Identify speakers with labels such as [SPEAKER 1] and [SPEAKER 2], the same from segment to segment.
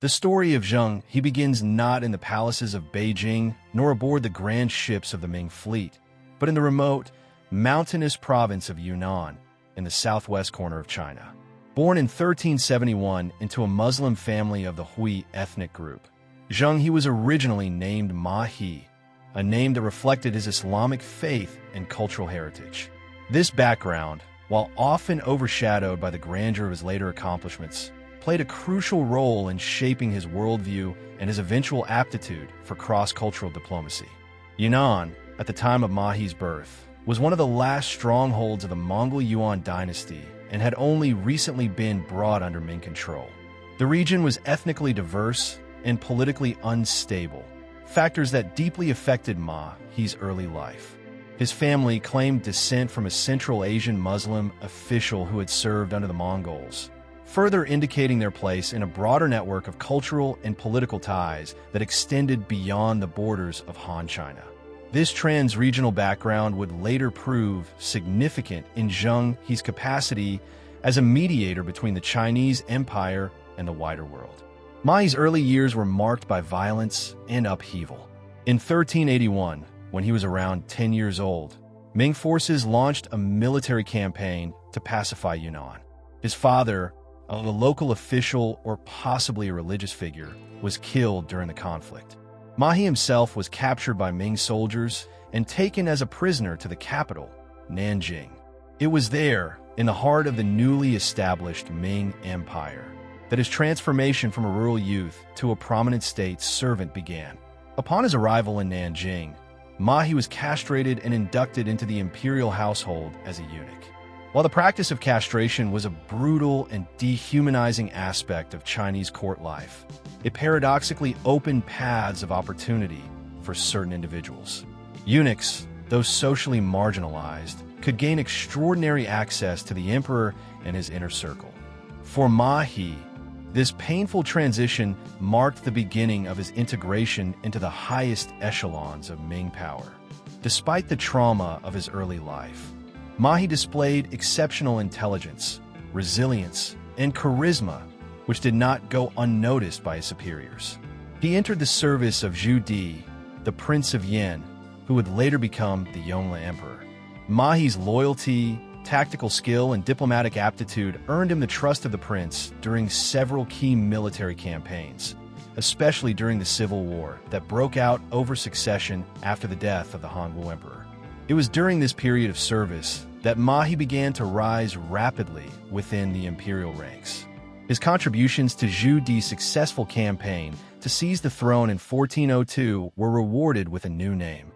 [SPEAKER 1] The story of Zheng He begins not in the palaces of Beijing nor aboard the grand ships of the Ming fleet, but in the remote, mountainous province of Yunnan in the southwest corner of China. Born in 1371 into a Muslim family of the Hui ethnic group, Zheng He was originally named Ma He, a name that reflected his Islamic faith and cultural heritage. This background, while often overshadowed by the grandeur of his later accomplishments, played a crucial role in shaping his worldview and his eventual aptitude for cross-cultural diplomacy. Yunnan, at the time of Ma He's birth, was one of the last strongholds of the Mongol Yuan dynasty and had only recently been brought under Ming control. The region was ethnically diverse and politically unstable, factors that deeply affected Ma He's early life. His family claimed descent from a Central Asian Muslim official who had served under the Mongols, further indicating their place in a broader network of cultural and political ties that extended beyond the borders of Han China. This trans-regional background would later prove significant in Zheng He's capacity as a mediator between the Chinese Empire and the wider world. Ma He's early years were marked by violence and upheaval. In 1381, when he was around 10 years old, Ming forces launched a military campaign to pacify Yunnan. His father, a local official or possibly a religious figure, was killed during the conflict. Ma He himself was captured by Ming soldiers and taken as a prisoner to the capital, Nanjing. It was there, in the heart of the newly established Ming Empire, that his transformation from a rural youth to a prominent state servant began. Upon his arrival in Nanjing, Ma He was castrated and inducted into the imperial household as a eunuch. While the practice of castration was a brutal and dehumanizing aspect of Chinese court life, it paradoxically opened paths of opportunity for certain individuals. Eunuchs, though socially marginalized, could gain extraordinary access to the emperor and his inner circle. For Ma He, this painful transition marked the beginning of his integration into the highest echelons of Ming power. Despite the trauma of his early life, Ma He displayed exceptional intelligence, resilience, and charisma, which did not go unnoticed by his superiors. He entered the service of Zhu Di, the Prince of Yan, who would later become the Yongle Emperor. Ma He's loyalty, tactical skill, and diplomatic aptitude earned him the trust of the prince during several key military campaigns, especially during the Civil War that broke out over succession after the death of the Hongwu Emperor. It was during this period of service that Ma He began to rise rapidly within the imperial ranks. His contributions to Zhu Di's successful campaign to seize the throne in 1402 were rewarded with a new name,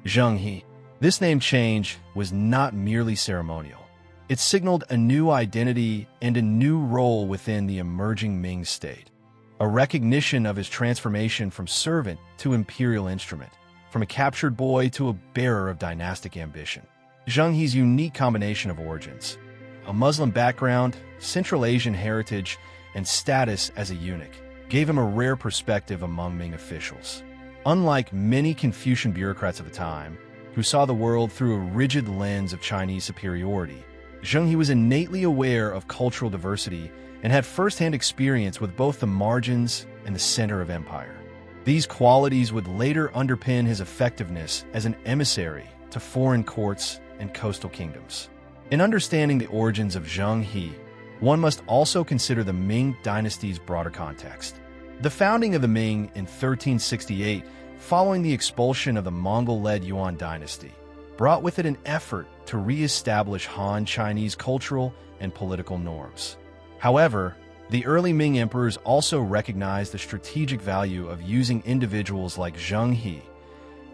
[SPEAKER 1] Zheng He. This name change was not merely ceremonial. It signaled a new identity and a new role within the emerging Ming state, a recognition of his transformation from servant to imperial instrument, from a captured boy to a bearer of dynastic ambition. Zheng He's unique combination of origins, a Muslim background, Central Asian heritage, and status as a eunuch, gave him a rare perspective among Ming officials. Unlike many Confucian bureaucrats of the time, who saw the world through a rigid lens of Chinese superiority, Zheng He was innately aware of cultural diversity and had first-hand experience with both the margins and the center of empire. These qualities would later underpin his effectiveness as an emissary to foreign courts and coastal kingdoms. In understanding the origins of Zheng He, one must also consider the Ming dynasty's broader context. The founding of the Ming in 1368, following the expulsion of the Mongol-led Yuan dynasty, brought with it an effort to re-establish Han Chinese cultural and political norms. However, the early Ming emperors also recognized the strategic value of using individuals like Zheng He,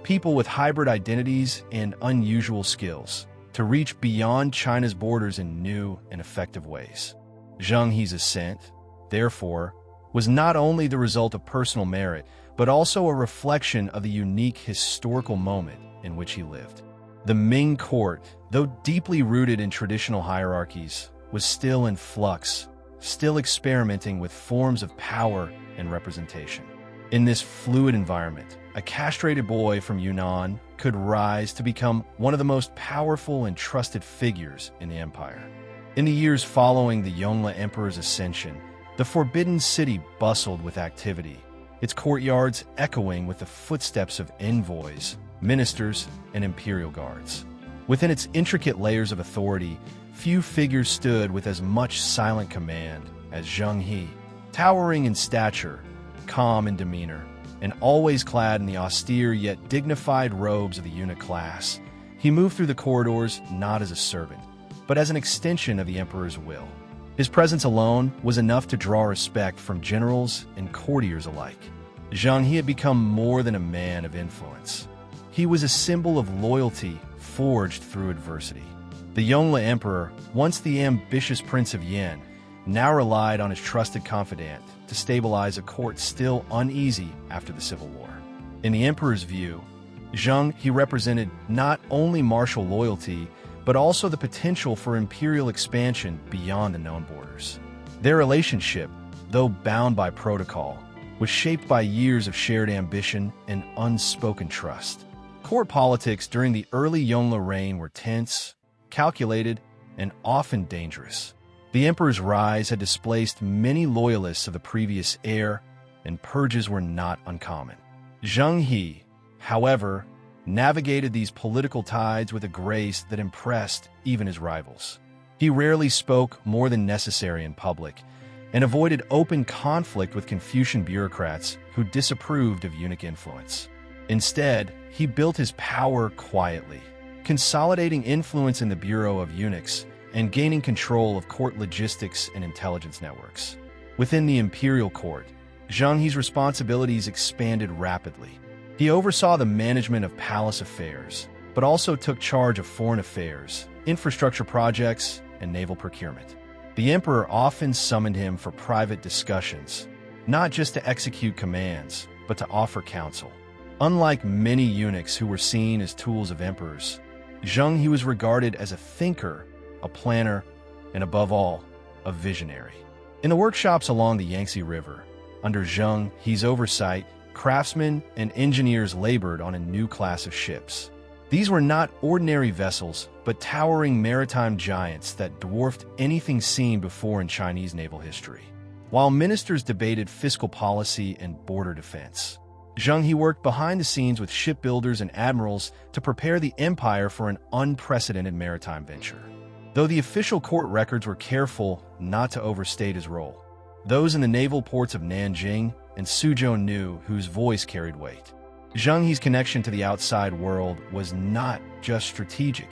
[SPEAKER 1] people with hybrid identities and unusual skills, to reach beyond China's borders in new and effective ways. Zheng He's ascent, therefore, was not only the result of personal merit, but also a reflection of the unique historical moment in which he lived. The Ming court, though deeply rooted in traditional hierarchies, was still in flux, still experimenting with forms of power and representation. In this fluid environment, a castrated boy from Yunnan could rise to become one of the most powerful and trusted figures in the empire. In the years following the Yongle Emperor's ascension, The Forbidden City bustled with activity, its courtyards echoing with the footsteps of envoys, ministers, and imperial guards. Within its intricate layers of authority, few figures stood with as much silent command as ZHENG He. Towering in stature, calm in demeanor, and always clad in the austere yet dignified robes of the eunuch class, he moved through the corridors not as a servant, but as an extension of the emperor's will. His presence alone was enough to draw respect from generals and courtiers alike. ZHENG He had become more than a man of influence. He was a symbol of loyalty forged through adversity. The Yongle Emperor, once the ambitious Prince of Yan, now relied on his trusted confidant to stabilize a court still uneasy after the Civil War. In the emperor's view, ZHENG He represented not only martial loyalty, but also the potential for imperial expansion beyond the known borders. Their relationship, though bound by protocol, was shaped by years of shared ambition and unspoken trust. Court politics during the early Yongle reign were tense, calculated, and often dangerous. The emperor's rise had displaced many loyalists of the previous heir, and purges were not uncommon. ZHENG He, however, navigated these political tides with a grace that impressed even his rivals. He rarely spoke more than necessary in public, and avoided open conflict with Confucian bureaucrats who disapproved of eunuch influence. Instead, he built his power quietly, consolidating influence in the Bureau of Eunuchs and gaining control of court logistics and intelligence networks. Within the imperial court, ZHENG He's responsibilities expanded rapidly. He oversaw the management of palace affairs, but also took charge of foreign affairs, infrastructure projects, and naval procurement. The emperor often summoned him for private discussions, not just to execute commands, but to offer counsel. Unlike many eunuchs who were seen as tools of emperors, ZHENG He was regarded as a thinker, a planner, and above all, a visionary. In the workshops along the Yangtze River, under ZHENG He's oversight, craftsmen and engineers labored on a new class of ships. These were not ordinary vessels, but towering maritime giants that dwarfed anything seen before in Chinese naval history. While ministers debated fiscal policy and border defense, ZHENG He worked behind the scenes with shipbuilders and admirals to prepare the empire for an unprecedented maritime venture. Though the official court records were careful not to overstate his role, those in the naval ports of Nanjing and Suzhou knew whose voice carried weight. ZHENG He's connection to the outside world was not just strategic,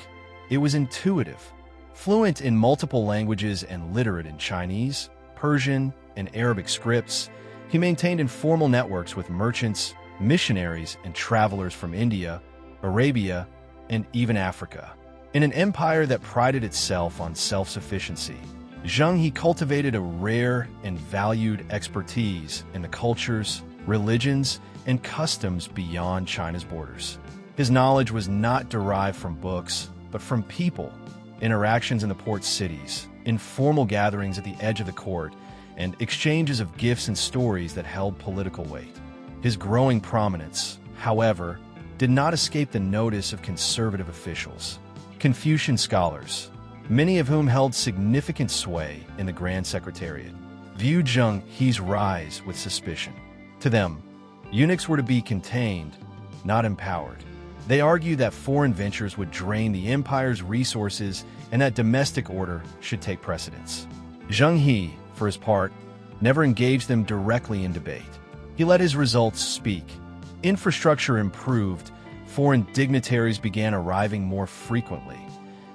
[SPEAKER 1] it was intuitive. Fluent in multiple languages and literate in Chinese, Persian, and Arabic scripts, he maintained informal networks with merchants, missionaries, and travelers from India, Arabia, and even Africa. In an empire that prided itself on self-sufficiency, ZHENG He cultivated a rare and valued expertise in the cultures, religions, and customs beyond China's borders. His knowledge was not derived from books, but from people, interactions in the port cities, informal gatherings at the edge of the court, and exchanges of gifts and stories that held political weight. His growing prominence, however, did not escape the notice of conservative officials. Confucian scholars, many of whom held significant sway in the Grand Secretariat, viewed ZHENG He's rise with suspicion. To them, eunuchs were to be contained, not empowered. They argued that foreign ventures would drain the empire's resources and that domestic order should take precedence. ZHENG He, for his part, never engaged them directly in debate. He let his results speak. Infrastructure improved, foreign dignitaries began arriving more frequently,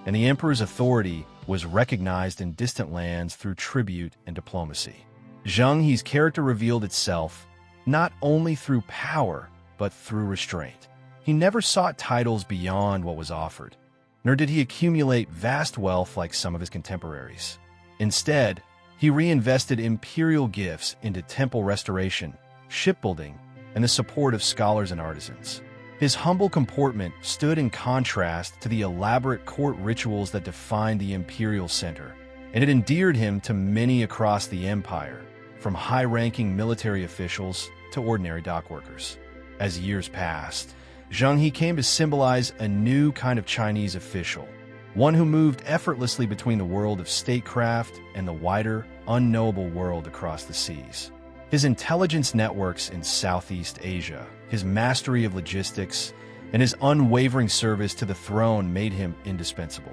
[SPEAKER 1] and the emperor's authority was recognized in distant lands through tribute and diplomacy. ZHENG He's character revealed itself not only through power, but through restraint. He never sought titles beyond what was offered, nor did he accumulate vast wealth like some of his contemporaries. Instead, he reinvested imperial gifts into temple restoration, shipbuilding, and the support of scholars and artisans. His humble comportment stood in contrast to the elaborate court rituals that defined the imperial center, and it endeared him to many across the empire, from high-ranking military officials to ordinary dock workers. As years passed, ZHENG He came to symbolize a new kind of Chinese official, one who moved effortlessly between the world of statecraft and the wider, unknowable world across the seas. His intelligence networks in Southeast Asia, his mastery of logistics, and his unwavering service to the throne made him indispensable.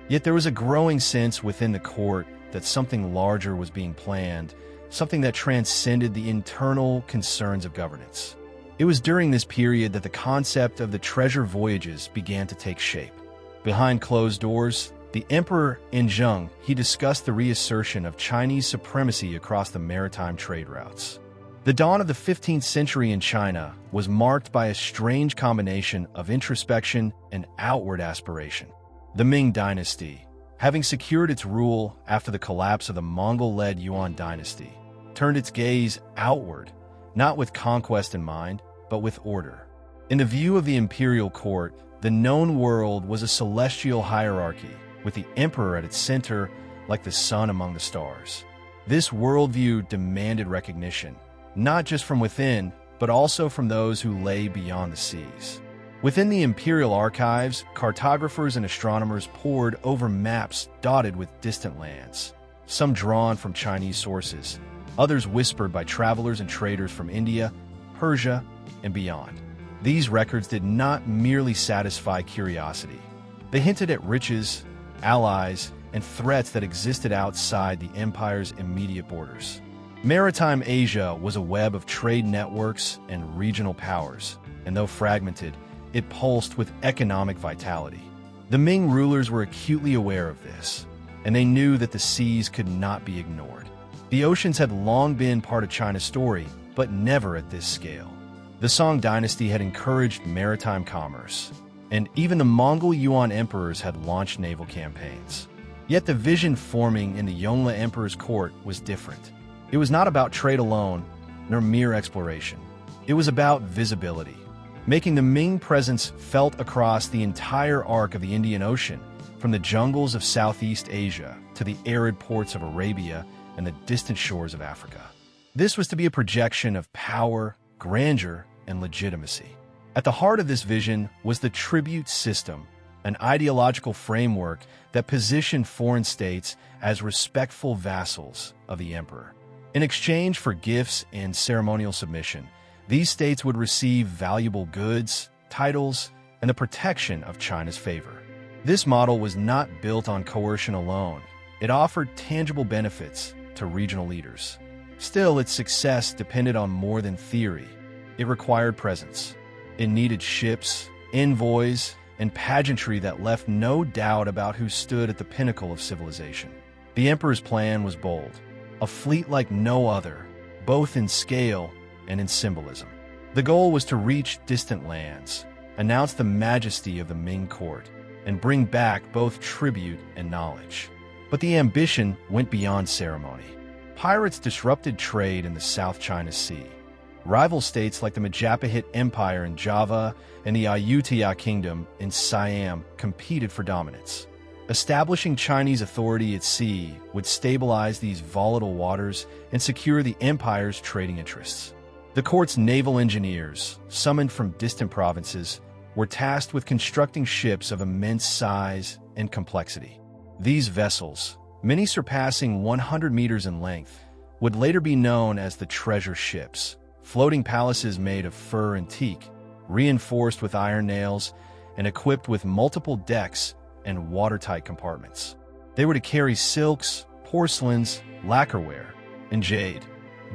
[SPEAKER 1] Yet there was a growing sense within the court that something larger was being planned, something that transcended the internal concerns of governance. It was during this period that the concept of the treasure voyages began to take shape. Behind closed doors, the Emperor ZHENG He discussed the reassertion of Chinese supremacy across the maritime trade routes. The dawn of the 15th century in China was marked by a strange combination of introspection and outward aspiration. The Ming Dynasty, having secured its rule after the collapse of the Mongol-led Yuan dynasty, turned its gaze outward, not with conquest in mind, but with order. In the view of the imperial court, the known world was a celestial hierarchy, with the emperor at its center like the sun among the stars. This worldview demanded recognition, not just from within, but also from those who lay beyond the seas. Within the imperial archives, cartographers and astronomers pored over maps dotted with distant lands, some drawn from Chinese sources, others whispered by travelers and traders from India, Persia, and beyond. These records did not merely satisfy curiosity. They hinted at riches, allies, and threats that existed outside the empire's immediate borders. Maritime Asia was a web of trade networks and regional powers, and though fragmented, it pulsed with economic vitality. The Ming rulers were acutely aware of this, and they knew that the seas could not be ignored. The oceans had long been part of China's story, but never at this scale. The Song dynasty had encouraged maritime commerce, and even the Mongol Yuan emperors had launched naval campaigns. Yet the vision forming in the Yongle emperor's court was different. It was not about trade alone, nor mere exploration. It was about visibility, making the Ming presence felt across the entire arc of the Indian Ocean, from the jungles of Southeast Asia to the arid ports of Arabia and the distant shores of Africa. This was to be a projection of power, grandeur, and legitimacy. At the heart of this vision was the tribute system, an ideological framework that positioned foreign states as respectful vassals of the emperor. In exchange for gifts and ceremonial submission, these states would receive valuable goods, titles, and the protection of China's favor. This model was not built on coercion alone. It offered tangible benefits to regional leaders. Still, its success depended on more than theory. It required presence. It needed ships, envoys, and pageantry that left no doubt about who stood at the pinnacle of civilization. The emperor's plan was bold, a fleet like no other, both in scale and in symbolism. The goal was to reach distant lands, announce the majesty of the Ming court, and bring back both tribute and knowledge. But the ambition went beyond ceremony. Pirates disrupted trade in the South China Sea. Rival states like the Majapahit Empire in Java and the Ayutthaya Kingdom in Siam competed for dominance. Establishing Chinese authority at sea would stabilize these volatile waters and secure the empire's trading interests. The court's naval engineers, summoned from distant provinces, were tasked with constructing ships of immense size and complexity. These vessels, many surpassing 100 meters in length, would later be known as the treasure ships, floating palaces made of fur and teak, reinforced with iron nails, and equipped with multiple decks and watertight compartments. They were to carry silks, porcelains, lacquerware, and jade,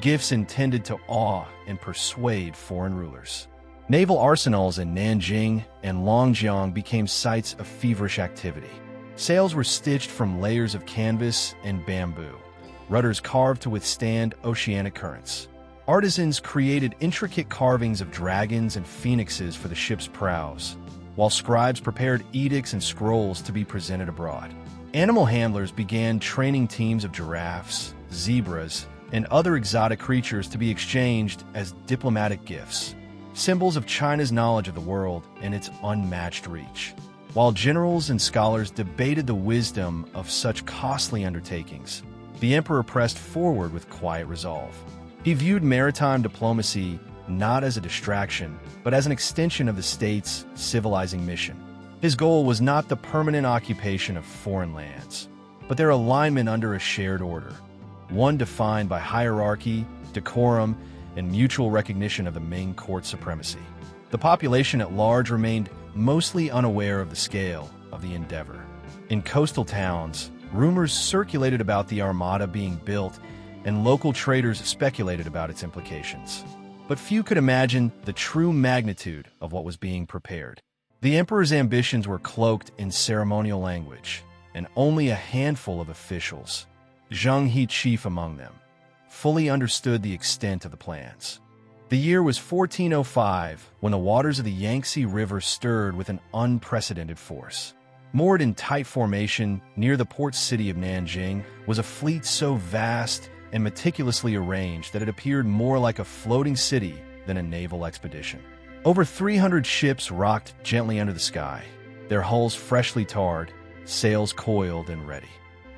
[SPEAKER 1] gifts intended to awe and persuade foreign rulers. Naval arsenals in Nanjing and Longjiang became sites of feverish activity. Sails were stitched from layers of canvas and bamboo, rudders carved to withstand oceanic currents. Artisans created intricate carvings of dragons and phoenixes for the ship's prows, while scribes prepared edicts and scrolls to be presented abroad. Animal handlers began training teams of giraffes, zebras, and other exotic creatures to be exchanged as diplomatic gifts, symbols of China's knowledge of the world and its unmatched reach. While generals and scholars debated the wisdom of such costly undertakings, the emperor pressed forward with quiet resolve. He viewed maritime diplomacy not as a distraction, but as an extension of the state's civilizing mission. His goal was not the permanent occupation of foreign lands, but their alignment under a shared order. one defined by hierarchy, decorum, and mutual recognition of the Ming court supremacy. The population at large remained mostly unaware of the scale of the endeavor. In coastal towns, rumors circulated about the armada being built, and local traders speculated about its implications. But few could imagine the true magnitude of what was being prepared. The emperor's ambitions were cloaked in ceremonial language, and only a handful of officials, ZHENG He chief among them, fully understood the extent of the plans. The year was 1405 when the waters of the Yangtze River stirred with an unprecedented force. Moored in tight formation near the port city of Nanjing was a fleet so vast and meticulously arranged that it appeared more like a floating city than a naval expedition. Over 300 ships rocked gently under the sky, their hulls freshly tarred, sails coiled and ready.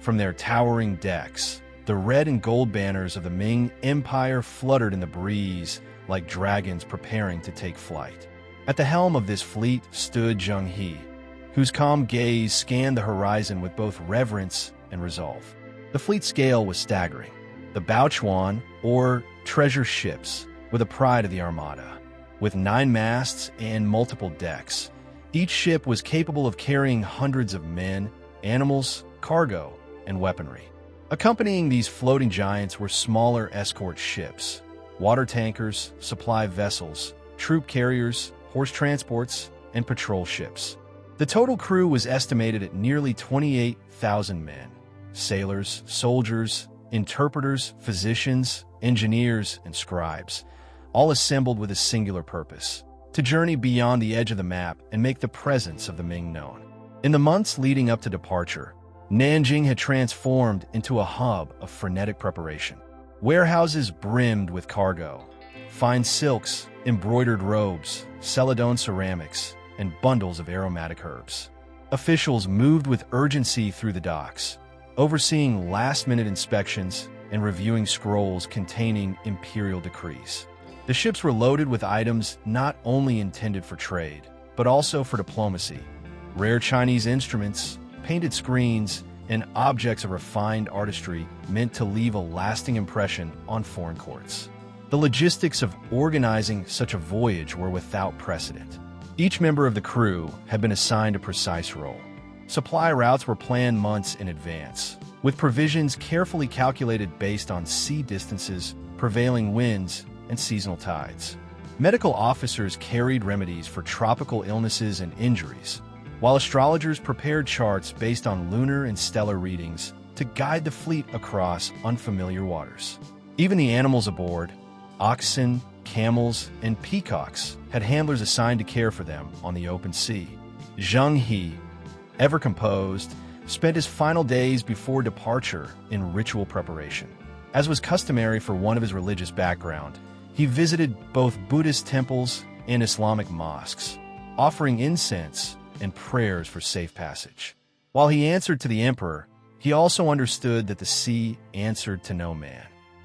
[SPEAKER 1] From their towering decks, the red and gold banners of the Ming Empire fluttered in the breeze like dragons preparing to take flight. At the helm of this fleet stood ZHENG He, whose calm gaze scanned the horizon with both reverence and resolve. The fleet scale was staggering. The Baochuan, or treasure ships, were the pride of the armada. With 9 masts and multiple decks, each ship was capable of carrying hundreds of men, animals, cargo, and weaponry. Accompanying these floating giants were smaller escort ships, water tankers, supply vessels, troop carriers, horse transports, and patrol ships. The total crew was estimated at nearly 28,000 men: sailors, soldiers, interpreters, physicians, engineers, and scribes, all assembled with a singular purpose: to journey beyond the edge of the map and make the presence of the Ming known. In the months leading up to departure, Nanjing had transformed into a hub of frenetic preparation. Warehouses brimmed with cargo, fine silks, embroidered robes, celadon ceramics, and bundles of aromatic herbs. Officials moved with urgency through the docks, overseeing last-minute inspections and reviewing scrolls containing imperial decrees. The ships were loaded with items not only intended for trade, but also for diplomacy: rare Chinese instruments, painted screens, and objects of refined artistry meant to leave a lasting impression on foreign courts. The logistics of organizing such a voyage were without precedent. Each member of the crew had been assigned a precise role. Supply routes were planned months in advance, with provisions carefully calculated based on sea distances, prevailing winds, and seasonal tides. Medical officers carried remedies for tropical illnesses and injuries, while astrologers prepared charts based on lunar and stellar readings to guide the fleet across unfamiliar waters. Even the animals aboard, oxen, camels, and peacocks, had handlers assigned to care for them on the open sea. ZHENG He, ever composed, spent his final days before departure in ritual preparation. As was customary for one of his religious background, he visited both Buddhist temples and Islamic mosques, offering incense and prayers for safe passage. While he answered to the emperor, he also understood that the sea answered to no man.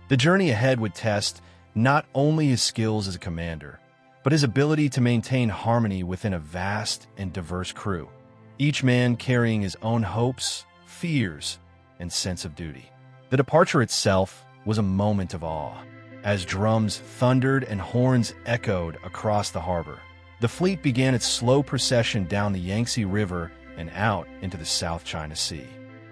[SPEAKER 1] The journey ahead would test not only his skills as a commander, but his ability to maintain harmony within a vast and diverse crew, each man carrying his own hopes, fears, and sense of duty. The departure itself was a moment of awe. As drums thundered and horns echoed across the harbor, the fleet began its slow procession down the Yangtze River and out into the South China Sea.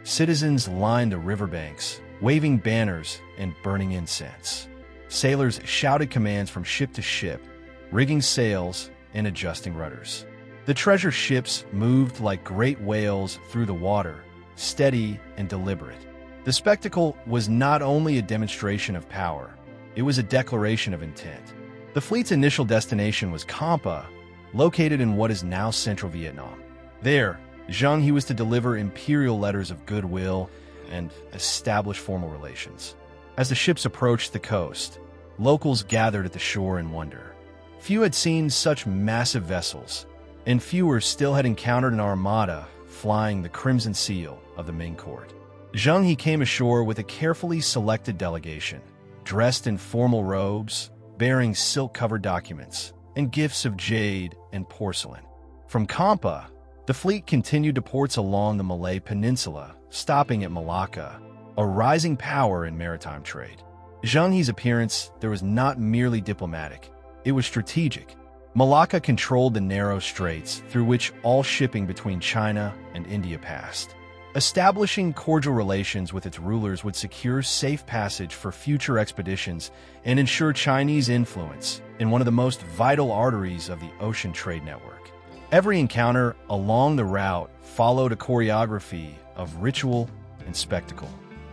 [SPEAKER 1] Citizens lined the riverbanks, waving banners and burning incense. Sailors shouted commands from ship to ship, rigging sails and adjusting rudders. The treasure ships moved like great whales through the water, steady and deliberate. The spectacle was not only a demonstration of power, it was a declaration of intent. The fleet's initial destination was Campa, located in what is now central Vietnam. There, ZHENG He was to deliver imperial letters of goodwill and establish formal relations. As the ships approached the coast, locals gathered at the shore in wonder. Few had seen such massive vessels, and fewer still had encountered an armada flying the crimson seal of the Ming court. ZHENG He came ashore with a carefully selected delegation, dressed in formal robes, bearing silk-covered documents, and gifts of jade and porcelain. From Campa, the fleet continued to ports along the Malay Peninsula, stopping at Malacca, a rising power in maritime trade. Zheng He's appearance there was not merely diplomatic, it was strategic. Malacca controlled the narrow straits through which all shipping between China and India passed. Establishing cordial relations with its rulers would secure safe passage for future expeditions and ensure Chinese influence in one of the most vital arteries of the ocean trade network. Every encounter along the route followed a choreography of ritual and spectacle.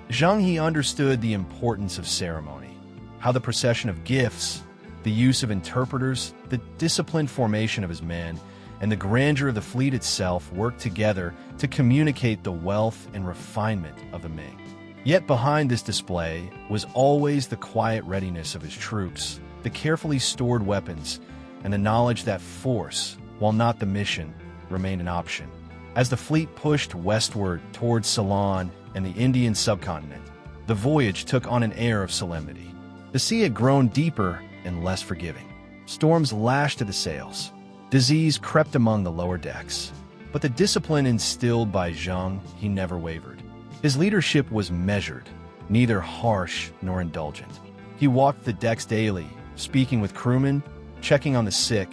[SPEAKER 1] Zheng He understood the importance of ceremony, how the procession of gifts, the use of interpreters, the disciplined formation of his men, and the grandeur of the fleet itself worked together to communicate the wealth and refinement of the Ming. Yet behind this display was always the quiet readiness of his troops, the carefully stored weapons, and the knowledge that force, while not the mission, remained an option. As the fleet pushed westward towards Ceylon and the Indian subcontinent, the voyage took on an air of solemnity. The sea had grown deeper and less forgiving. Storms lashed at the sails. Disease crept among the lower decks. But the discipline instilled by Zheng He never wavered. His leadership was measured, neither harsh nor indulgent. He walked the decks daily, speaking with crewmen, checking on the sick,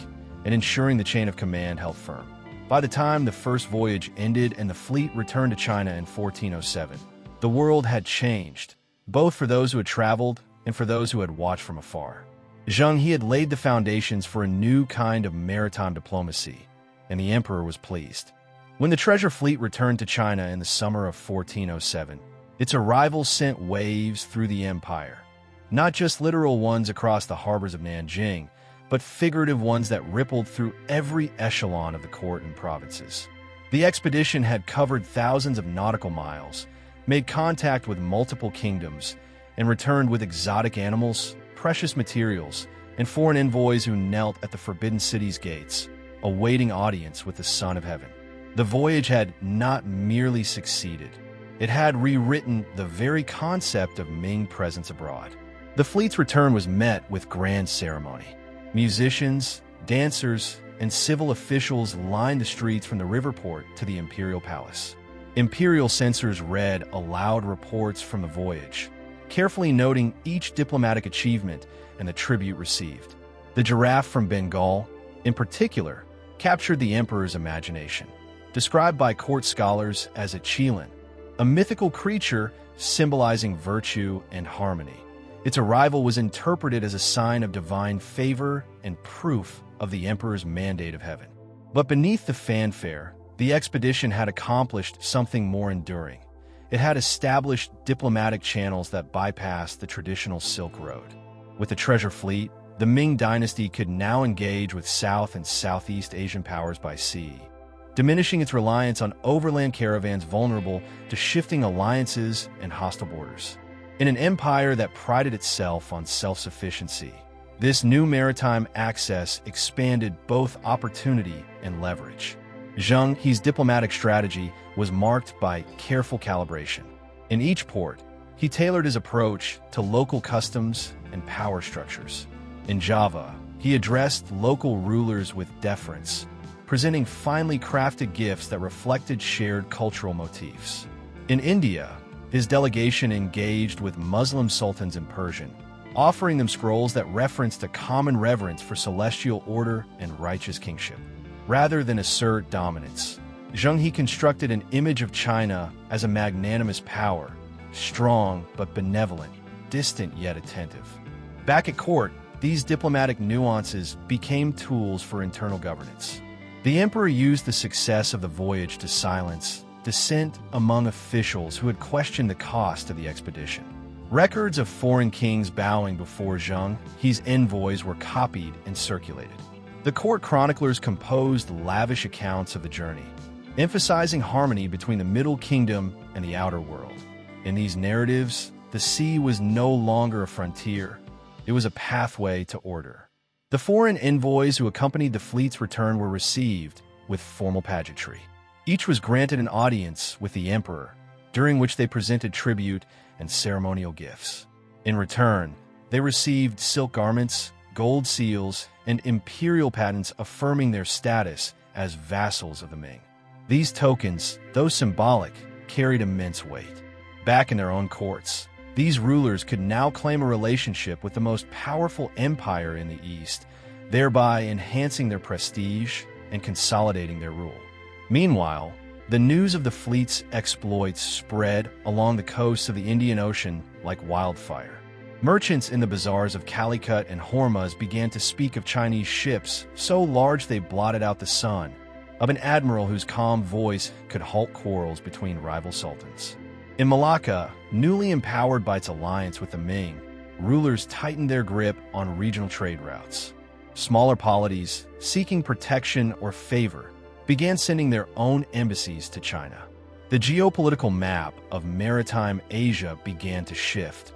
[SPEAKER 1] and ensuring the chain of command held firm. By the time the first voyage ended and the fleet returned to China in 1407, the world had changed, both for those who had traveled and for those who had watched from afar. Zheng He had laid the foundations for a new kind of maritime diplomacy, and the emperor was pleased. When the treasure fleet returned to China in the summer of 1407, its arrival sent waves through the empire, not just literal ones across the harbors of Nanjing, but figurative ones that rippled through every echelon of the court and provinces. The expedition had covered thousands of nautical miles, made contact with multiple kingdoms, and returned with exotic animals, precious materials, and foreign envoys who knelt at the Forbidden City's gates, awaiting audience with the Son of Heaven. The voyage had not merely succeeded, it had rewritten the very concept of Ming presence abroad. The fleet's return was met with grand ceremony. Musicians, dancers, and civil officials lined the streets from the river port to the imperial palace. Imperial censors read aloud reports from the voyage, carefully noting each diplomatic achievement and the tribute received. The giraffe from Bengal, in particular, captured the emperor's imagination. Described by court scholars as a qilin, a mythical creature symbolizing virtue and harmony. Its arrival was interpreted as a sign of divine favor and proof of the emperor's mandate of heaven. But beneath the fanfare, the expedition had accomplished something more enduring. It had established diplomatic channels that bypassed the traditional Silk Road. With the treasure fleet, the Ming dynasty could now engage with South and Southeast Asian powers by sea, diminishing its reliance on overland caravans vulnerable to shifting alliances and hostile borders. In an empire that prided itself on self-sufficiency, this new maritime access expanded both opportunity and leverage. Zheng He's diplomatic strategy was marked by careful calibration. In each port, he tailored his approach to local customs and power structures. In Java, he addressed local rulers with deference, presenting finely crafted gifts that reflected shared cultural motifs. In India, his delegation engaged with Muslim sultans in Persian, offering them scrolls that referenced a common reverence for celestial order and righteous kingship. Rather than assert dominance, Zheng He constructed an image of China as a magnanimous power, strong but benevolent, distant yet attentive. Back at court, these diplomatic nuances became tools for internal governance. The emperor used the success of the voyage to silence dissent among officials who had questioned the cost of the expedition. Records of foreign kings bowing before Zheng He's envoys were copied and circulated. The court chroniclers composed lavish accounts of the journey, emphasizing harmony between the Middle Kingdom and the outer world. In these narratives, the sea was no longer a frontier, it was a pathway to order. The foreign envoys who accompanied the fleet's return were received with formal pageantry. Each was granted an audience with the emperor, during which they presented tribute and ceremonial gifts. In return, they received silk garments, gold seals, and imperial patents affirming their status as vassals of the Ming. These tokens, though symbolic, carried immense weight. back in their own courts. These rulers could now claim a relationship with the most powerful empire in the East, thereby enhancing their prestige and consolidating their rule. Meanwhile, the news of the fleet's exploits spread along the coasts of the Indian Ocean like wildfire. Merchants in the bazaars of Calicut and Hormuz began to speak of Chinese ships so large they blotted out the sun, of an admiral whose calm voice could halt quarrels between rival sultans. In Malacca, newly empowered by its alliance with the Ming, rulers tightened their grip on regional trade routes. Smaller polities, seeking protection or favor, began sending their own embassies to China. The geopolitical map of maritime Asia began to shift,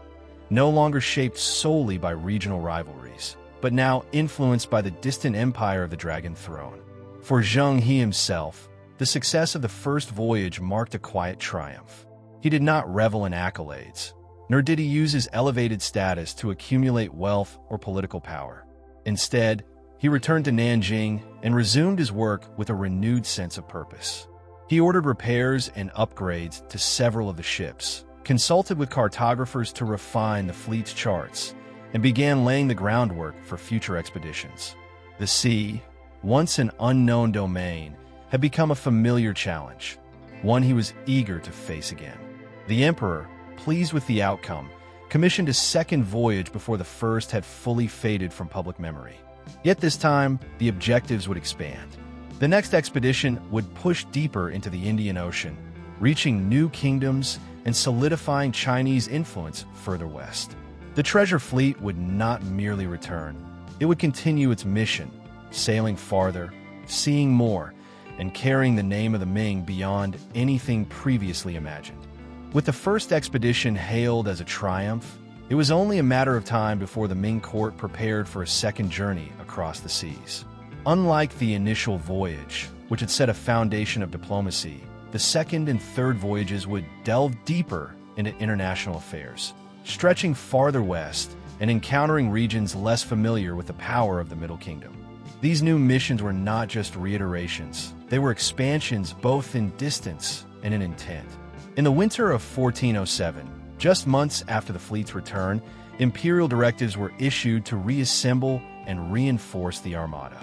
[SPEAKER 1] no longer shaped solely by regional rivalries, but now influenced by the distant empire of the Dragon Throne. For ZHENG He himself, the success of the first voyage marked a quiet triumph. He did not revel in accolades, nor did he use his elevated status to accumulate wealth or political power. Instead, he returned to Nanjing and resumed his work with a renewed sense of purpose. He ordered repairs and upgrades to several of the ships, consulted with cartographers to refine the fleet's charts, and began laying the groundwork for future expeditions. The sea, once an unknown domain, had become a familiar challenge, one he was eager to face again. The emperor, pleased with the outcome, commissioned a second voyage before the first had fully faded from public memory. Yet this time, the objectives would expand. The next expedition would push deeper into the Indian Ocean, reaching new kingdoms and solidifying Chinese influence further west. The treasure fleet would not merely return. It would continue its mission, sailing farther, seeing more, and carrying the name of the Ming beyond anything previously imagined. With the first expedition hailed as a triumph, it was only a matter of time before the Ming court prepared for a second journey across the seas. Unlike the initial voyage, which had set a foundation of diplomacy, the second and third voyages would delve deeper into international affairs, stretching farther west and encountering regions less familiar with the power of the Middle Kingdom. These new missions were not just reiterations, they were expansions both in distance and in intent. In the winter of 1407, just months after the fleet's return, imperial directives were issued to reassemble and reinforce the armada.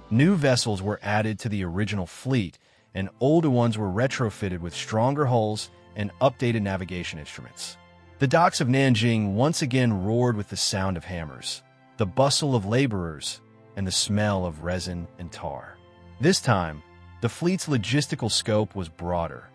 [SPEAKER 1] New vessels were added to the original fleet, and older ones were retrofitted with stronger hulls and updated navigation instruments. The docks of Nanjing once again roared with the sound of hammers, the bustle of laborers, and the smell of resin and tar. This time, the fleet's logistical scope was broader.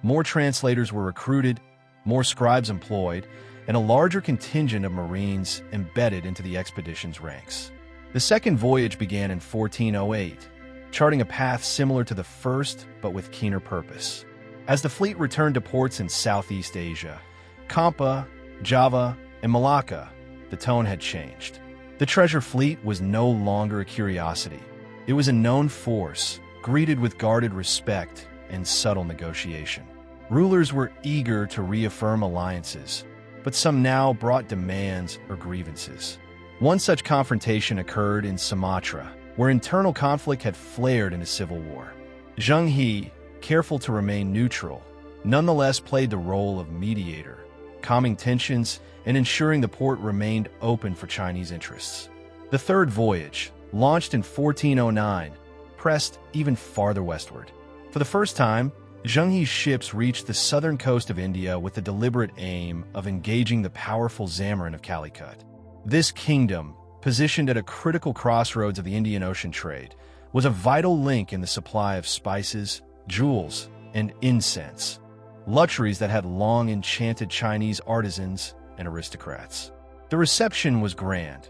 [SPEAKER 1] More translators were recruited, more scribes employed, and a larger contingent of Marines embedded into the expedition's ranks. The second voyage began in 1408, charting a path similar to the first but with keener purpose. As the fleet returned to ports in Southeast Asia, Kampa, Java, and Malacca, the tone had changed. The treasure fleet was no longer a curiosity. It was a known force, greeted with guarded respect and subtle negotiation. Rulers were eager to reaffirm alliances, but some now brought demands or grievances. One such confrontation occurred in Sumatra, where internal conflict had flared into civil war. ZHENG He, careful to remain neutral, nonetheless played the role of mediator, calming tensions and ensuring the port remained open for Chinese interests. The third voyage, launched in 1409, pressed even farther westward. For the first time, ZHENG He's ships reached the southern coast of India with the deliberate aim of engaging the powerful Zamorine of Calicut. This kingdom, positioned at a critical crossroads of the Indian Ocean trade, was a vital link in the supply of spices, jewels, and incense, luxuries that had long enchanted Chinese artisans and aristocrats. The reception was grand.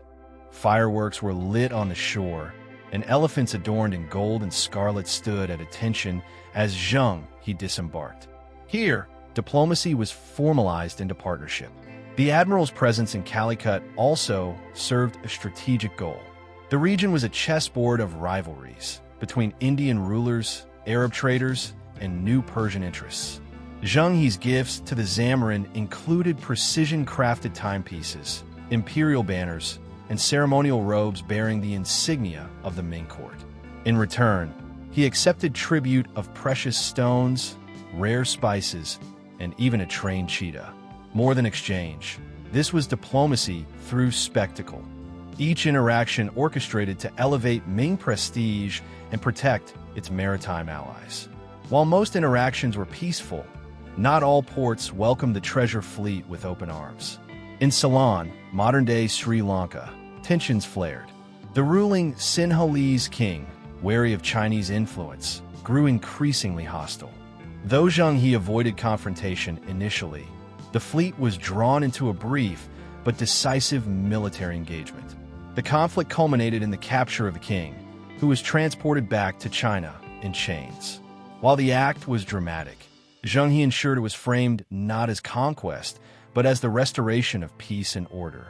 [SPEAKER 1] Fireworks were lit on the shore, and elephants adorned in gold and scarlet stood at attention as ZHENG He disembarked. Here, diplomacy was formalized into partnership. The admiral's presence in Calicut also served a strategic goal. The region was a chessboard of rivalries between Indian rulers, Arab traders, and new Persian interests. ZHENG He's gifts to the Zamorine included precision-crafted timepieces, imperial banners, and ceremonial robes bearing the insignia of the Ming court. In return, he accepted tribute of precious stones, rare spices, and even a trained cheetah. More than exchange, this was diplomacy through spectacle. Each interaction orchestrated to elevate Ming prestige and protect its maritime allies. While most interactions were peaceful, not all ports welcomed the treasure fleet with open arms. In Ceylon, modern-day Sri Lanka, tensions flared. The ruling Sinhalese king, wary of Chinese influence, grew increasingly hostile. Though ZHENG He avoided confrontation initially, the fleet was drawn into a brief but decisive military engagement. The conflict culminated in the capture of the king, who was transported back to China in chains. While the act was dramatic, ZHENG He ensured it was framed not as conquest, but as the restoration of peace and order.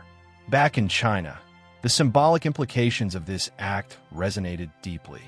[SPEAKER 1] Back in China, the symbolic implications of this act resonated deeply.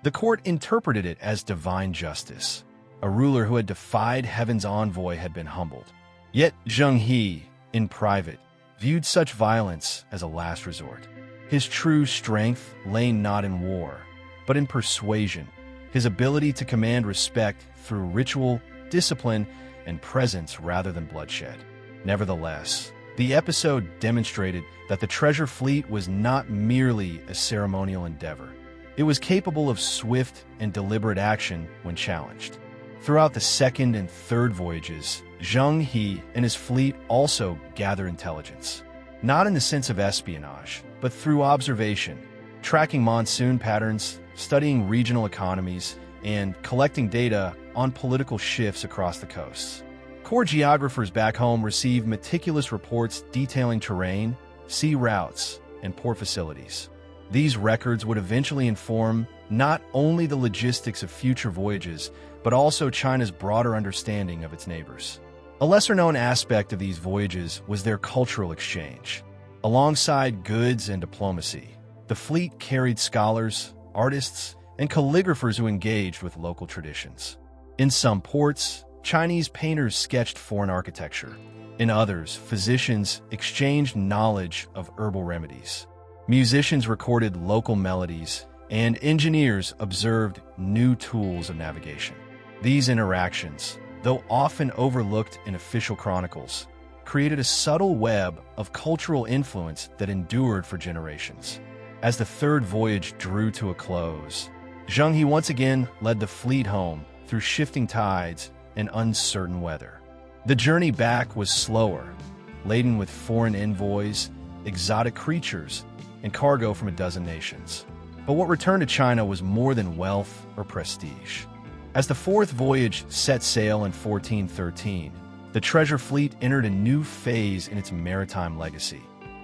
[SPEAKER 1] The court interpreted it as divine justice. A ruler who had defied heaven's envoy had been humbled. Yet ZHENG He, in private, viewed such violence as a last resort. His true strength lay not in war, but in persuasion, his ability to command respect through ritual, discipline, and presence rather than bloodshed. Nevertheless, the episode demonstrated that the treasure fleet was not merely a ceremonial endeavor. It was capable of swift and deliberate action when challenged. Throughout the second and third voyages, ZHENG He and his fleet also gathered intelligence. Not in the sense of espionage, but through observation, tracking monsoon patterns, studying regional economies, and collecting data on political shifts across the coasts. Core geographers back home received meticulous reports detailing terrain, sea routes, and port facilities. These records would eventually inform not only the logistics of future voyages, but also China's broader understanding of its neighbors. A lesser-known aspect of these voyages was their cultural exchange. Alongside goods and diplomacy, the fleet carried scholars, artists, and calligraphers who engaged with local traditions. In some ports, Chinese painters sketched foreign architecture. In others, physicians exchanged knowledge of herbal remedies. Musicians recorded local melodies, and engineers observed new tools of navigation. These interactions, though often overlooked in official chronicles, created a subtle web of cultural influence that endured for generations. As the third voyage drew to a close, ZHENG He once again led the fleet home through shifting tides and uncertain weather. The journey back was slower, laden with foreign envoys, exotic creatures, and cargo from a dozen nations. But what returned to China was more than wealth or prestige. As the fourth voyage set sail in 1413, the treasure fleet entered a new phase in its maritime legacy,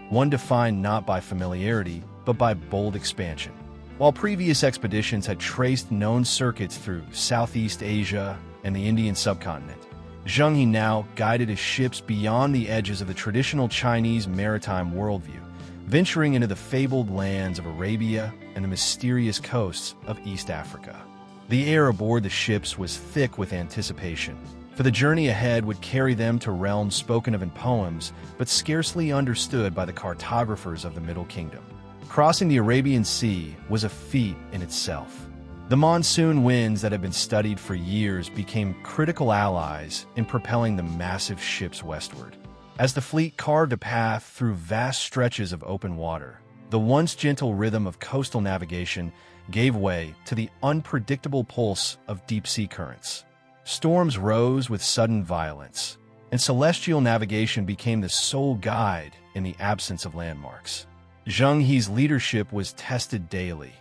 [SPEAKER 1] one defined not by familiarity, but by bold expansion. While previous expeditions had traced known circuits through Southeast Asia and the Indian subcontinent, ZHENG He now guided his ships beyond the edges of the traditional Chinese maritime worldview, venturing into the fabled lands of Arabia and the mysterious coasts of East Africa. The air aboard the ships was thick with anticipation, for the journey ahead would carry them to realms spoken of in poems, but scarcely understood by the cartographers of the Middle Kingdom. Crossing the Arabian Sea was a feat in itself. The monsoon winds that had been studied for years became critical allies in propelling the massive ships westward. As the fleet carved a path through vast stretches of open water, the once gentle rhythm of coastal navigation gave way to the unpredictable pulse of deep-sea currents. Storms rose with sudden violence, and celestial navigation became the sole guide in the absence of landmarks. ZHENG He's leadership was tested daily,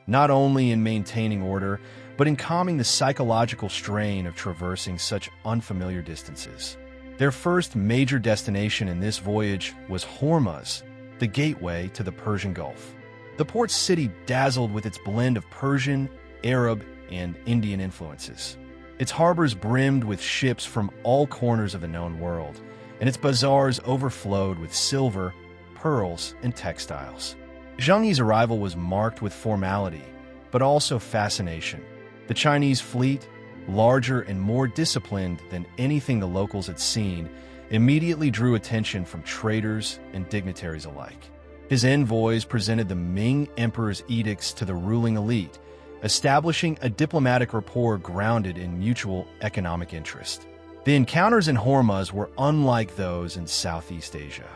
[SPEAKER 1] not only in maintaining order, but in calming the psychological strain of traversing such unfamiliar distances. Their first major destination in this voyage was Hormuz, the gateway to the Persian Gulf. The port city dazzled with its blend of Persian, Arab, and Indian influences. Its harbors brimmed with ships from all corners of the known world, and its bazaars overflowed with silver, pearls, and textiles. ZHENG He's arrival was marked with formality, but also fascination. The Chinese fleet, larger and more disciplined than anything the locals had seen, immediately drew attention from traders and dignitaries alike. His envoys presented the Ming Emperor's edicts to the ruling elite, establishing a diplomatic rapport grounded in mutual economic interest. The encounters in Hormuz were unlike those in Southeast Asia.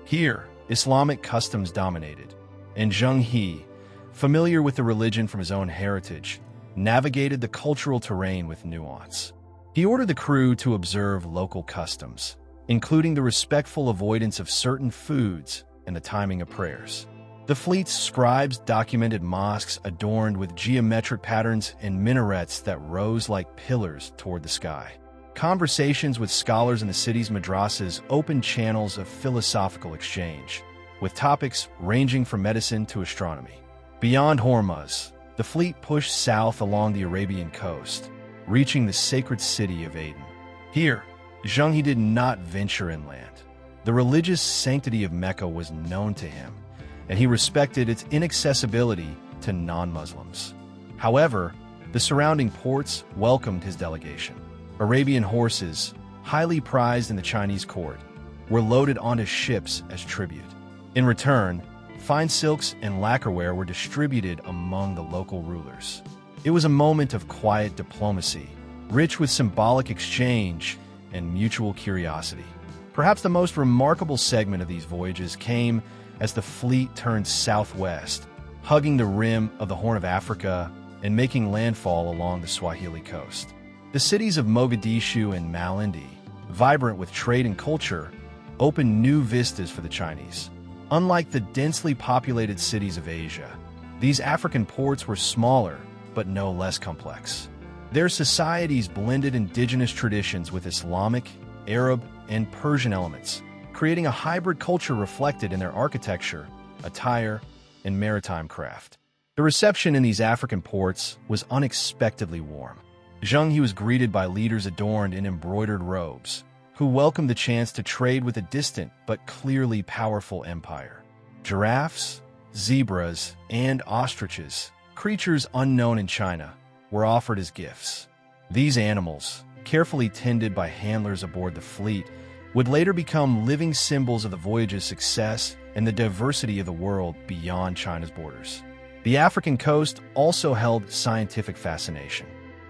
[SPEAKER 1] Here, Islamic customs dominated, and ZHENG He, familiar with the religion from his own heritage, navigated the cultural terrain with nuance. He ordered the crew to observe local customs, including the respectful avoidance of certain foods and the timing of prayers. The fleet's scribes documented mosques adorned with geometric patterns and minarets that rose like pillars toward the sky. Conversations with scholars in the city's madrasas opened channels of philosophical exchange, with topics ranging from medicine to astronomy. Beyond Hormuz, the fleet pushed south along the Arabian coast, reaching the sacred city of Aden. Here, ZHENG He did not venture inland. The religious sanctity of Mecca was known to him, and he respected its inaccessibility to non-Muslims. However, the surrounding ports welcomed his delegation. Arabian horses, highly prized in the Chinese court, were loaded onto ships as tribute. In return, fine silks and lacquerware were distributed among the local rulers. It was a moment of quiet diplomacy, rich with symbolic exchange and mutual curiosity. Perhaps the most remarkable segment of these voyages came as the fleet turned southwest, hugging the rim of the Horn of Africa and making landfall along the Swahili coast. The cities of Mogadishu and Malindi, vibrant with trade and culture, opened new vistas for the Chinese. Unlike the densely populated cities of Asia, these African ports were smaller but no less complex. Their societies blended indigenous traditions with Islamic, Arab, and Persian elements, creating a hybrid culture reflected in their architecture, attire, and maritime craft. The reception in these African ports was unexpectedly warm. ZHENG He was greeted by leaders adorned in embroidered robes, who welcomed the chance to trade with a distant but clearly powerful empire. Giraffes, zebras, and ostriches, creatures unknown in China, were offered as gifts. These animals, carefully tended by handlers aboard the fleet, would later become living symbols of the voyage's success and the diversity of the world beyond China's borders. The African coast also held scientific fascination.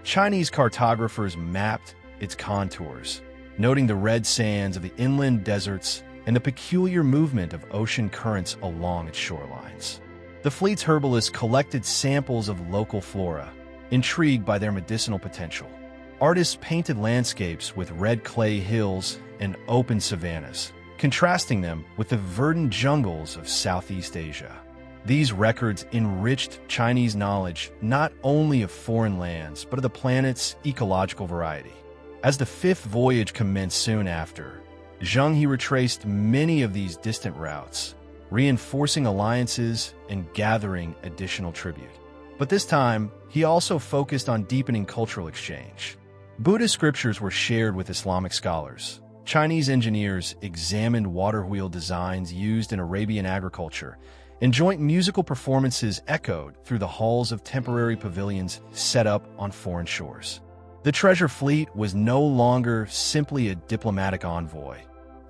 [SPEAKER 1] Chinese cartographers mapped its contours, noting the red sands of the inland deserts and the peculiar movement of ocean currents along its shorelines. The fleet's herbalists collected samples of local flora, intrigued by their medicinal potential. Artists painted landscapes with red clay hills and open savannas, contrasting them with the verdant jungles of Southeast Asia. These records enriched Chinese knowledge not only of foreign lands, but of the planet's ecological variety. As the fifth voyage commenced soon after, ZHENG He retraced many of these distant routes, reinforcing alliances and gathering additional tribute. But this time, he also focused on deepening cultural exchange. Buddhist scriptures were shared with Islamic scholars. Chinese engineers examined water wheel designs used in Arabian agriculture, and joint musical performances echoed through the halls of temporary pavilions set up on foreign shores. The treasure fleet was no longer simply a diplomatic envoy.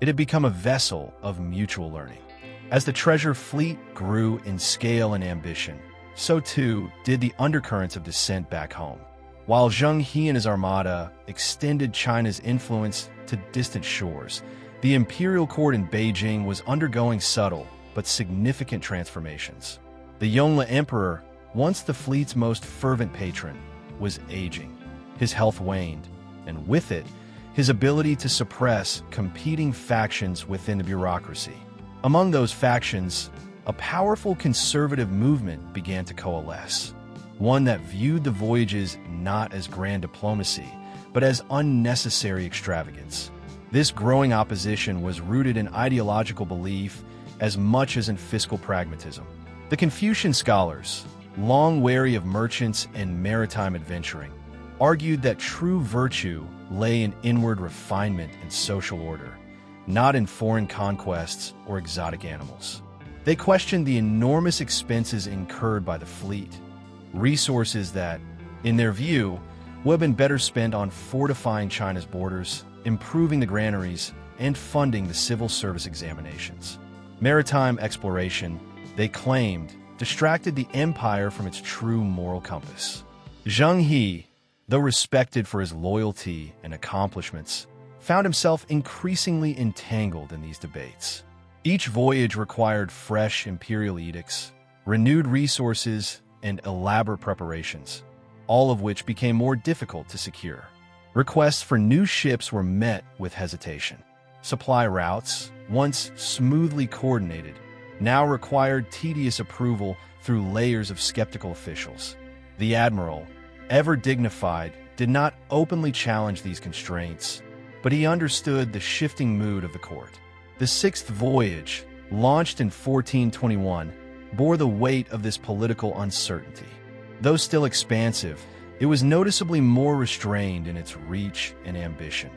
[SPEAKER 1] It had become a vessel of mutual learning. As the treasure fleet grew in scale and ambition, so too did the undercurrents of dissent back home. While ZHENG He and his armada extended China's influence to distant shores, the imperial court in Beijing was undergoing subtle but significant transformations. The Yongle Emperor, once the fleet's most fervent patron, was aging. His health waned, and with it, his ability to suppress competing factions within the bureaucracy. Among those factions, a powerful conservative movement began to coalesce, one that viewed the voyages not as grand diplomacy, but as unnecessary extravagance. This growing opposition was rooted in ideological belief as much as in fiscal pragmatism. The Confucian scholars, long wary of merchants and maritime adventuring, argued that true virtue lay in inward refinement and social order, not in foreign conquests or exotic animals. They questioned the enormous expenses incurred by the fleet, resources that, in their view, would have been better spent on fortifying China's borders, improving the granaries, and funding the civil service examinations. Maritime exploration, they claimed, distracted the empire from its true moral compass. ZHENG He, though respected for his loyalty and accomplishments, found himself increasingly entangled in these debates. Each voyage required fresh imperial edicts, renewed resources, and elaborate preparations, all of which became more difficult to secure. Requests for new ships were met with hesitation. Supply routes, once smoothly coordinated, now required tedious approval through layers of skeptical officials. The admiral, ever dignified, did not openly challenge these constraints, but he understood the shifting mood of the court. The sixth voyage, launched in 1421, bore the weight of this political uncertainty. Though still expansive, it was noticeably more restrained in its reach and ambition.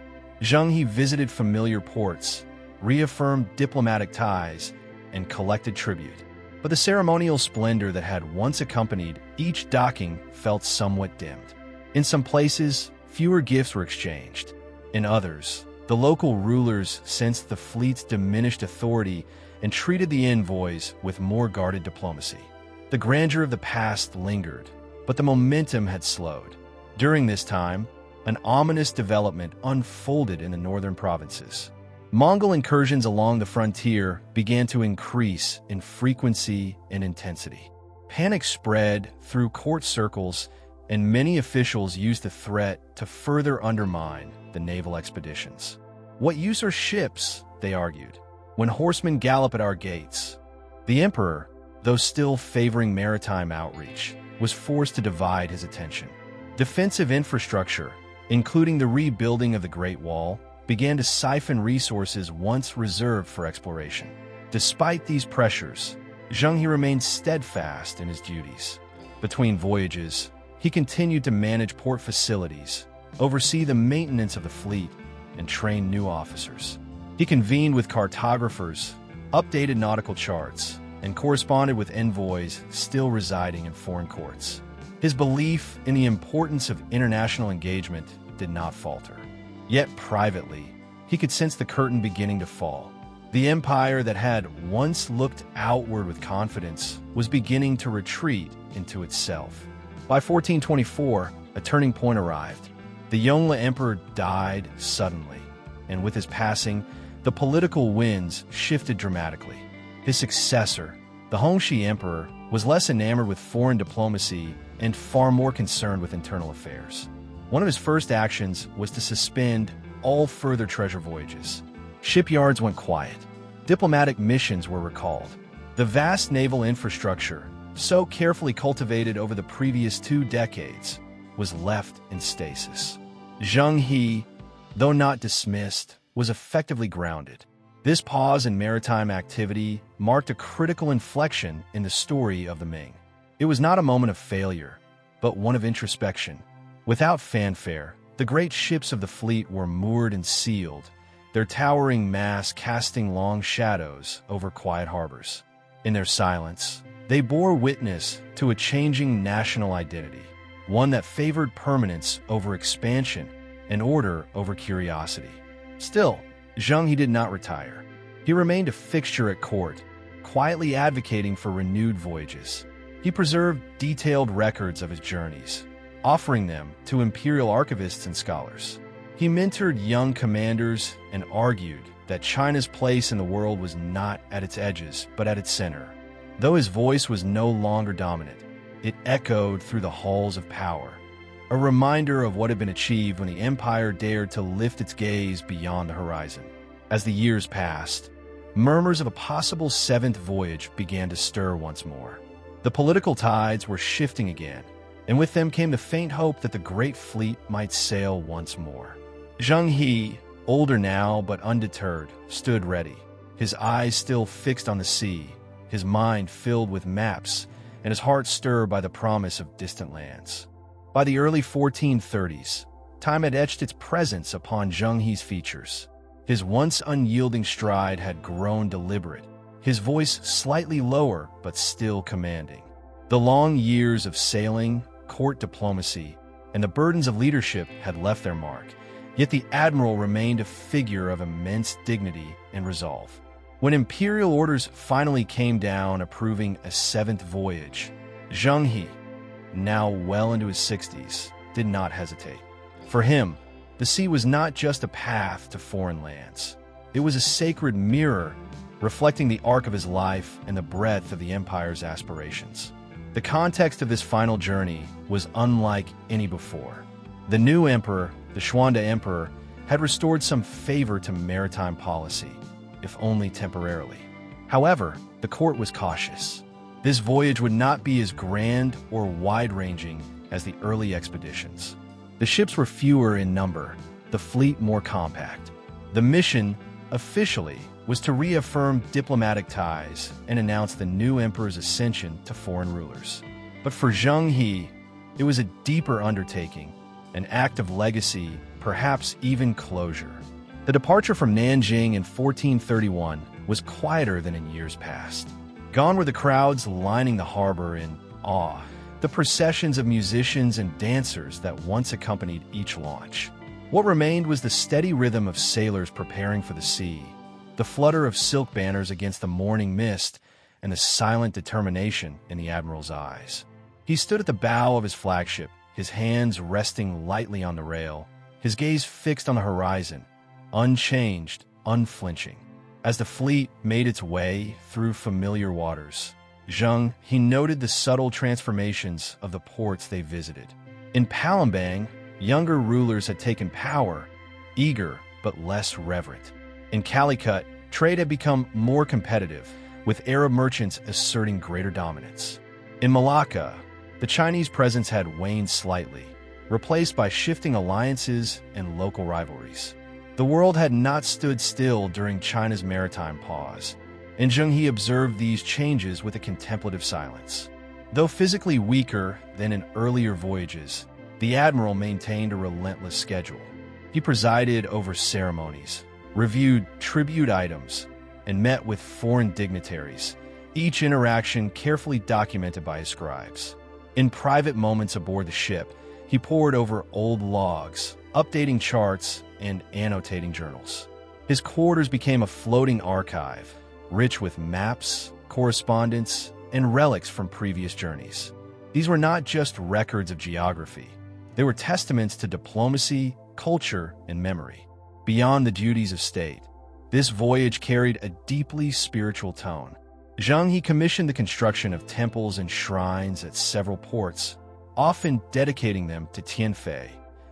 [SPEAKER 1] ZHENG He visited familiar ports, reaffirmed diplomatic ties, and collected tribute. But the ceremonial splendor that had once accompanied each docking felt somewhat dimmed. In some places, fewer gifts were exchanged. In others, the local rulers sensed the fleet's diminished authority and treated the envoys with more guarded diplomacy. The grandeur of the past lingered, but the momentum had slowed. During this time, an ominous development unfolded in the northern provinces. Mongol incursions along the frontier began to increase in frequency and intensity. Panic spread through court circles, and many officials used the threat to further undermine the naval expeditions. "What use are ships?" they argued, "when horsemen gallop at our gates?" The emperor, though still favoring maritime outreach, was forced to divide his attention. Defensive infrastructure, including the rebuilding of the Great Wall, began to siphon resources once reserved for exploration. Despite these pressures, ZHENG He remained steadfast in his duties. Between voyages, he continued to manage port facilities, oversee the maintenance of the fleet, and train new officers. He convened with cartographers, updated nautical charts, and corresponded with envoys still residing in foreign courts. His belief in the importance of international engagement did not falter. Yet privately, he could sense the curtain beginning to fall. The empire that had once looked outward with confidence was beginning to retreat into itself. By 1424, a turning point arrived. The Yongle emperor died suddenly, and with his passing, the political winds shifted dramatically. His successor, the Hongxi emperor, was less enamored with foreign diplomacy and far more concerned with internal affairs. One of his first actions was to suspend all further treasure voyages. Shipyards went quiet. Diplomatic missions were recalled. The vast naval infrastructure, so carefully cultivated over the previous 2 decades, was left in stasis. ZHENG He, though not dismissed, was effectively grounded. This pause in maritime activity marked a critical inflection in the story of the Ming. It was not a moment of failure, but one of introspection. Without fanfare, the great ships of the fleet were moored and sealed, their towering masts casting long shadows over quiet harbors. In their silence, they bore witness to a changing national identity, one that favored permanence over expansion and order over curiosity. Still, ZHENG He did not retire. He remained a fixture at court, quietly advocating for renewed voyages. He preserved detailed records of his journeys, offering them to imperial archivists and scholars. He mentored young commanders and argued that China's place in the world was not at its edges, but at its center. Though his voice was no longer dominant, it echoed through the halls of power, a reminder of what had been achieved when the empire dared to lift its gaze beyond the horizon. As the years passed, murmurs of a possible 7th voyage began to stir once more. The political tides were shifting again, and with them came the faint hope that the great fleet might sail once more. ZHENG He, older now but undeterred, stood ready, his eyes still fixed on the sea, his mind filled with maps, and his heart stirred by the promise of distant lands. By the early 1430s, time had etched its presence upon ZHENG He's features. His once unyielding stride had grown deliberate, his voice slightly lower but still commanding. The long years of sailing, court diplomacy, and the burdens of leadership had left their mark, yet the admiral remained a figure of immense dignity and resolve. When imperial orders finally came down approving a 7th voyage, ZHENG He, now well into his 60s, did not hesitate. For him, The sea was not just a path to foreign lands. It was a sacred mirror reflecting the arc of his life and the breadth of the empire's aspirations. The context of this final journey was unlike any before. The new emperor, the Xuande Emperor, had restored some favor to maritime policy, if only temporarily. However, the court was cautious. This voyage would not be as grand or wide-ranging as the early expeditions. The ships were fewer in number, the fleet more compact. The mission, officially, was to reaffirm diplomatic ties and announce the new emperor's ascension to foreign rulers. But for ZHENG HE, it was a deeper undertaking, an act of legacy, perhaps even closure. The departure from Nanjing in 1431 was quieter than in years past. Gone were the crowds lining the harbor in awe, the processions of musicians and dancers that once accompanied each launch. What remained was the steady rhythm of sailors preparing for the sea, the flutter of silk banners against the morning mist, and the silent determination in the admiral's eyes. He stood at the bow of his flagship, his hands resting lightly on the rail, his gaze fixed on the horizon, unchanged, unflinching. As the fleet made its way through familiar waters, ZHENG He noted the subtle transformations of the ports they visited. In Palembang, younger rulers had taken power, eager but less reverent. In Calicut, trade had become more competitive, with Arab merchants asserting greater dominance. In Malacca, the Chinese presence had waned slightly, replaced by shifting alliances and local rivalries. The world had not stood still during China's maritime pause, and ZHENG He observed these changes with a contemplative silence. Though physically weaker than in earlier voyages, the admiral maintained a relentless schedule. He presided over ceremonies, reviewed tribute items, and met with foreign dignitaries, each interaction carefully documented by his scribes. In private moments aboard the ship, he pored over old logs, updating charts, and annotating journals. His quarters became a floating archive, rich with maps, correspondence, and relics from previous journeys. These were not just records of geography. They were testaments to diplomacy, culture, and memory. Beyond the duties of state, this voyage carried a deeply spiritual tone. ZHENG He commissioned the construction of temples and shrines at several ports, often dedicating them to Tianfei,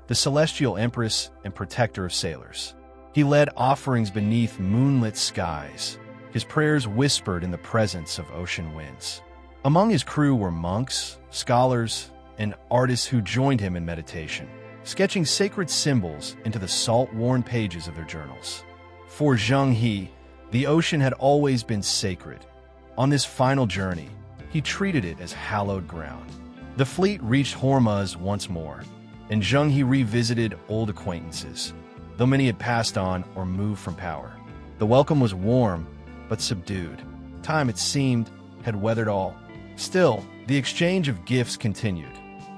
[SPEAKER 1] the celestial empress and protector of sailors. He led offerings beneath moonlit skies, his prayers whispered in the presence of ocean winds. Among his crew were monks, scholars, and artists who joined him in meditation, sketching sacred symbols into the salt-worn pages of their journals. For ZHENG He, the ocean had always been sacred. On this final journey, he treated it as hallowed ground. The fleet reached Hormuz once more, and ZHENG He revisited old acquaintances, though many had passed on or moved from power. The welcome was warm, but subdued. Time, it seemed, had weathered all. Still, the exchange of gifts continued.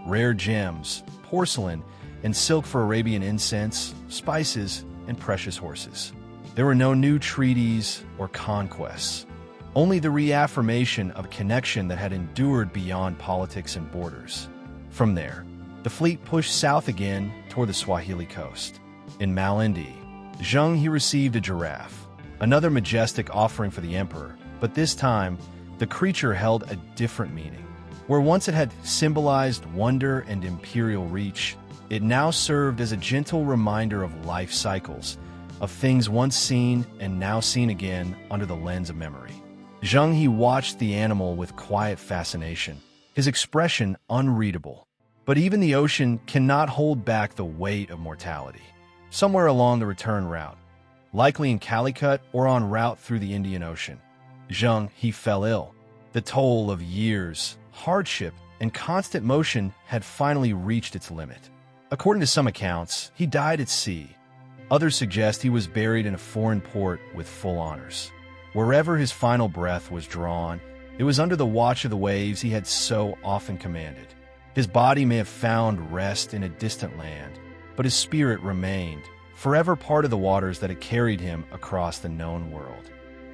[SPEAKER 1] Rare gems, porcelain, and silk for Arabian incense, spices, and precious horses. There were no new treaties or conquests, only the reaffirmation of a connection that had endured beyond politics and borders. From there, the fleet pushed south again toward the Swahili coast. In Malindi, ZHENG He received a giraffe, another majestic offering for the emperor, but this time, the creature held a different meaning. Where once it had symbolized wonder and imperial reach, it now served as a gentle reminder of life cycles, of things once seen and now seen again under the lens of memory. ZHENG He watched the animal with quiet fascination, his expression unreadable. But even the ocean cannot hold back the weight of mortality. Somewhere along the return route, likely in Calicut or en route through the Indian Ocean, ZHENG He fell ill. The toll of years, hardship, and constant motion had finally reached its limit. According to some accounts, he died at sea. Others suggest he was buried in a foreign port with full honors. Wherever his final breath was drawn, it was under the watch of the waves he had so often commanded. His body may have found rest in a distant land, but his spirit remained, forever part of the waters that had carried him across the known world.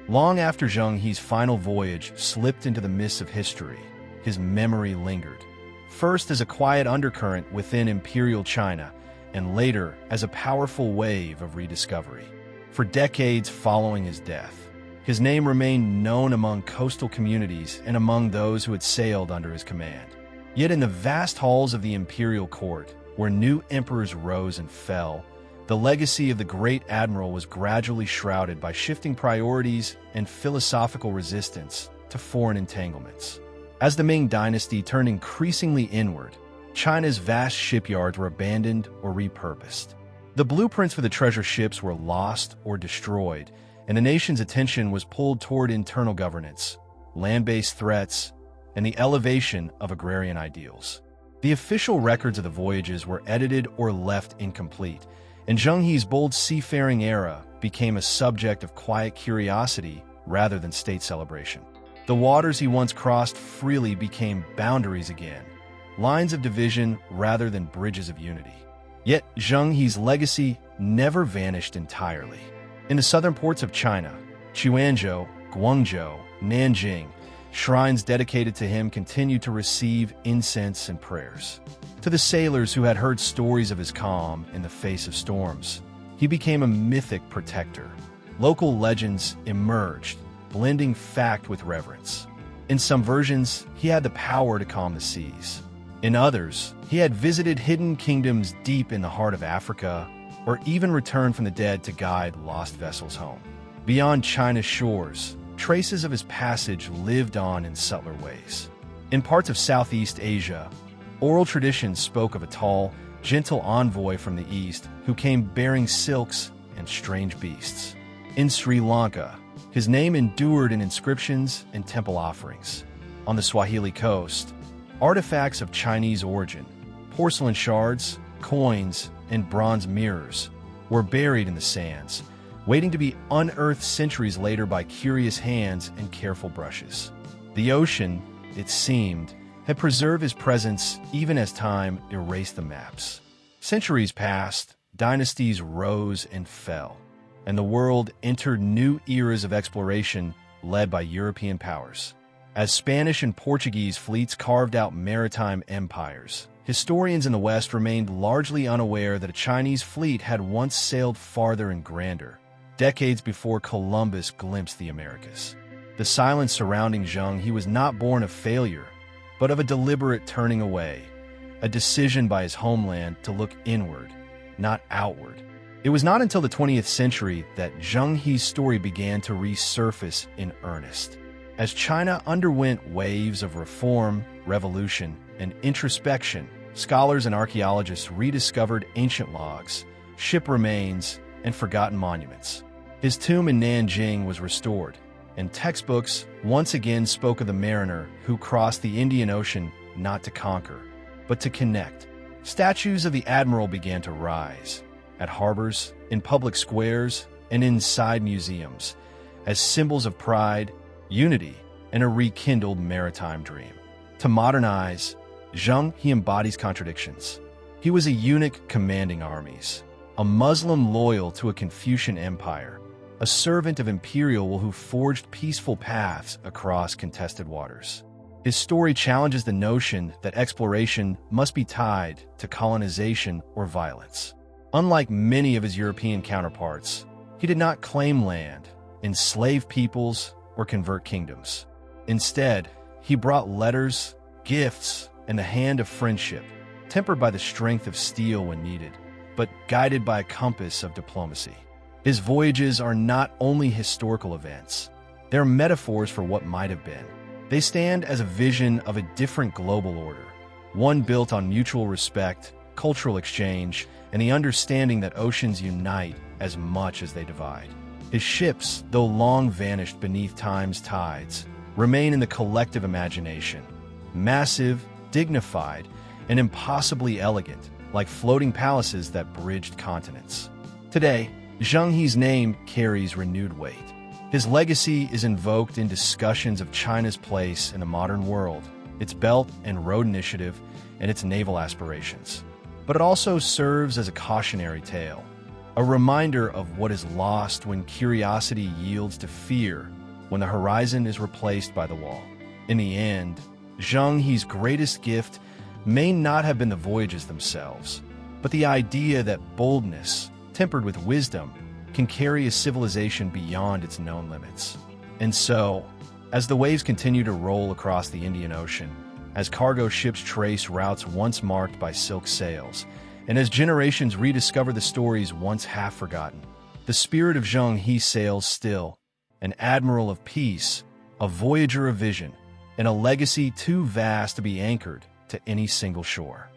[SPEAKER 1] Long after ZHENG He's final voyage slipped into the mists of history, his memory lingered. First as a quiet undercurrent within imperial China, and later as a powerful wave of rediscovery. For decades following his death, his name remained known among coastal communities and among those who had sailed under his command. Yet in the vast halls of the imperial court, where new emperors rose and fell, the legacy of the great admiral was gradually shrouded by shifting priorities and philosophical resistance to foreign entanglements. As the Ming dynasty turned increasingly inward, China's vast shipyards were abandoned or repurposed. The blueprints for the treasure ships were lost or destroyed, and the nation's attention was pulled toward internal governance, land-based threats, and the elevation of agrarian ideals. The official records of the voyages were edited or left incomplete, and Zheng He's bold seafaring era became a subject of quiet curiosity rather than state celebration. The waters he once crossed freely became boundaries again, lines of division rather than bridges of unity. Yet Zheng He's legacy never vanished entirely. In the southern ports of China, Quanzhou, Guangzhou, Nanjing, shrines dedicated to him continued to receive incense and prayers. To the sailors who had heard stories of his calm in the face of storms, he became a mythic protector. Local legends emerged, blending fact with reverence. In some versions, he had the power to calm the seas. In others, he had visited hidden kingdoms deep in the heart of Africa, or even returned from the dead to guide lost vessels home. Beyond China's shores, traces of his passage lived on in subtler ways. In parts of Southeast Asia, oral traditions spoke of a tall, gentle envoy from the east who came bearing silks and strange beasts. In Sri Lanka, his name endured in inscriptions and temple offerings. On the Swahili coast, artifacts of Chinese origin, porcelain shards, coins, and bronze mirrors were buried in the sands, waiting to be unearthed centuries later by curious hands and careful brushes. The ocean, it seemed, had preserved his presence even as time erased the maps. Centuries passed, dynasties rose and fell, and the world entered new eras of exploration led by European powers. As Spanish and Portuguese fleets carved out maritime empires, historians in the West remained largely unaware that a Chinese fleet had once sailed farther and grander, decades before Columbus glimpsed the Americas. The silence surrounding Zheng He was not born of failure, but of a deliberate turning away, a decision by his homeland to look inward, not outward. It was not until the 20th century that Zheng He's story began to resurface in earnest. As China underwent waves of reform, revolution, and introspection, scholars and archaeologists rediscovered ancient logs, ship remains, and forgotten monuments. His tomb in Nanjing was restored, and textbooks once again spoke of the mariner who crossed the Indian Ocean not to conquer, but to connect. Statues of the admiral began to rise, at harbors, in public squares, and inside museums, as symbols of pride, unity, and a rekindled maritime dream. To modernize, Zheng He embodies contradictions. He was a eunuch commanding armies, a Muslim loyal to a Confucian empire, a servant of imperial rule who forged peaceful paths across contested waters. His story challenges the notion that exploration must be tied to colonization or violence. Unlike many of his European counterparts, he did not claim land, enslave peoples, or convert kingdoms. Instead, he brought letters, gifts, and the hand of friendship, tempered by the strength of steel when needed, but guided by a compass of diplomacy. His voyages are not only historical events, they're metaphors for what might have been. They stand as a vision of a different global order, one built on mutual respect, cultural exchange, and the understanding that oceans unite as much as they divide. His ships, though long vanished beneath time's tides, remain in the collective imagination, massive, dignified, and impossibly elegant, like floating palaces that bridged continents. Today, Zheng He's name carries renewed weight. His legacy is invoked in discussions of China's place in the modern world, its Belt and Road Initiative, and its naval aspirations. But it also serves as a cautionary tale, a reminder of what is lost when curiosity yields to fear, when the horizon is replaced by the wall. In the end, Zheng He's greatest gift may not have been the voyages themselves, but the idea that boldness, tempered with wisdom, can carry a civilization beyond its known limits. And so, as the waves continue to roll across the Indian Ocean, as cargo ships trace routes once marked by silk sails, and as generations rediscover the stories once half forgotten, the spirit of ZHENG He sails still, an admiral of peace, a voyager of vision, and a legacy too vast to be anchored to any single shore.